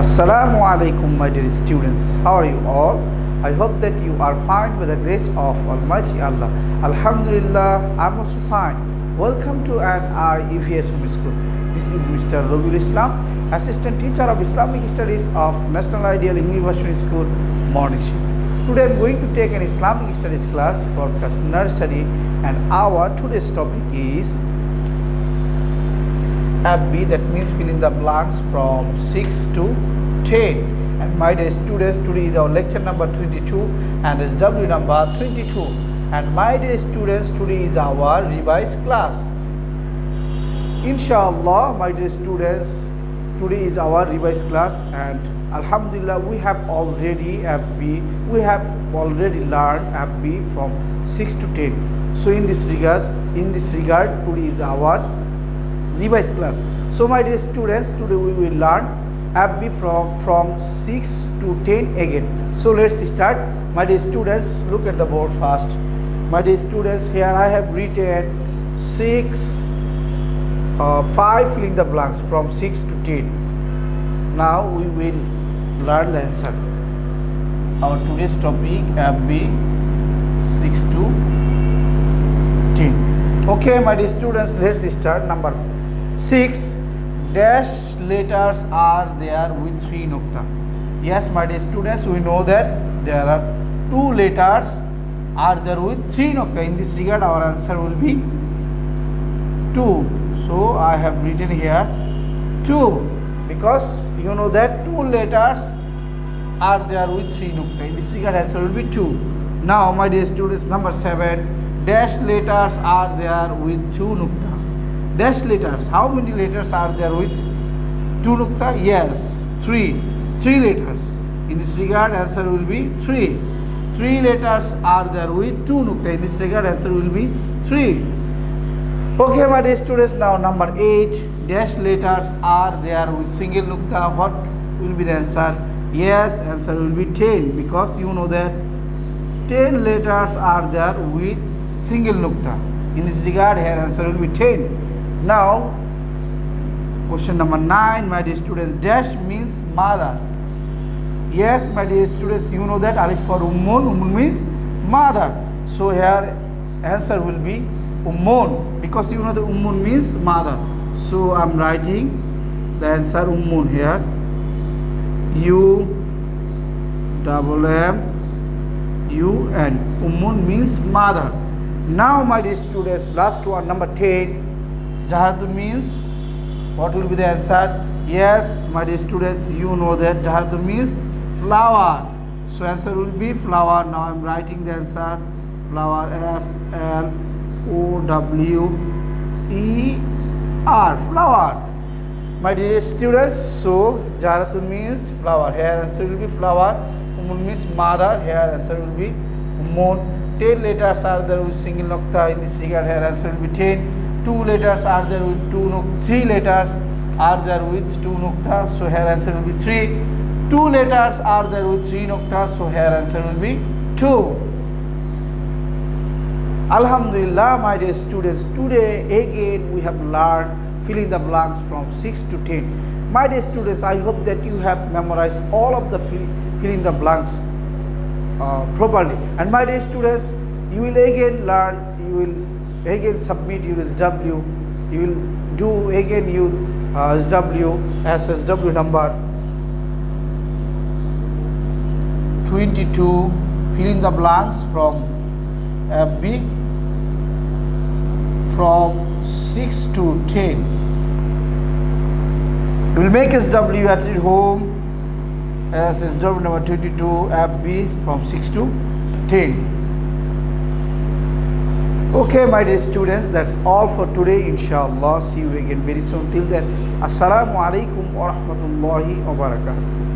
Assalamu alaikum, my dear students. How are you all? I hope that you are fine by the grace of Almighty Allah. Alhamdulillah, I'm also fine. Welcome to an IEVS home school. This is Mr. Robiul Islam, Assistant Teacher of Islamic Studies of National Ideal University School, Morning Shift. Today I'm going to take an Islamic Studies class for class Nursery, and our today's topic is FB, that means fill in the blanks from 6 to 10. And my dear students, today is our lecture number 22 and SW number 22. And my dear students, today is our revised class. Inshallah, my dear students, today is our revised class, and Alhamdulillah, we have already FB, we have already learned FB from 6 to 10. So in this regard, today is our revised class. So my dear students, today we will learn FB from 6 to 10 again. So let's start. My dear students, look at the board first. My dear students, here I have written 5 filling the blanks from 6 to 10. Now we will learn the answer. Our today's topic FB 6 to 10. Okay, my dear students, let's start. Number 6, dash letters are there with 3 nukta. Yes, my dear students, we know that there are 2 letters are there with 3 nukta. In this regard, our answer will be 2. So I have written here 2, because you know that 2 letters are there with 3 nukta. In this regard, answer will be 2. Now, my dear students, number 7, dash letters are there with 2 nukta. Dash letters, how many letters are there with 2 nukta? Yes, 3 letters. In this regard, answer will be 3. 3 letters are there with 2 nukta. In this regard, answer will be 3. Okay, my dear students, now number 8, dash letters are there with single nukta. What will be the answer? Yes, answer will be 10, because you know that 10 letters are there with single nukta. In this regard, here answer will be 10. Now, question number 9, my dear students, dash means mother. Yes, my dear students, you know that alif for ummun means mother. So here answer will be ummun, because you know the ummun means mother. So I am writing the answer ummun here. U-M-M-U-N. Ummun means mother. Now, my dear students, last one, number 10. Jaharatu means, what will be the answer? Yes, my dear students, you know that Jaharatu means flower. So answer will be flower. Now I am writing the answer. Flower, F-L-O-W-E-R, flower. My dear students, so Jaharatu means flower. Here answer will be flower. Umun means mother. Here answer will be ummun. 10 letters are there with single nukta. In this regard, here answer will be 10. 2 letters are there with 2 nukta. 3 letters are there with 2 nukta. So here answer will be 3. 2 letters are there with 3 nukta. So here answer will be 2. Alhamdulillah, my dear students, today again we have learned filling the blanks from 6 to 10. My dear students, I hope that you have memorized all of the filling the blanks properly. And my dear students, you will again learn, you will again submit your SW, you will do again your SW as SW number 22, fill in the blanks from FB from 6 to 10. You will make SW at home as SW number 22, FB from 6 to 10. Okay, my dear students, that's all for today. Inshallah, see you again very soon. Till then, Assalamu alaikum wa rahmatullahi wa barakatuh.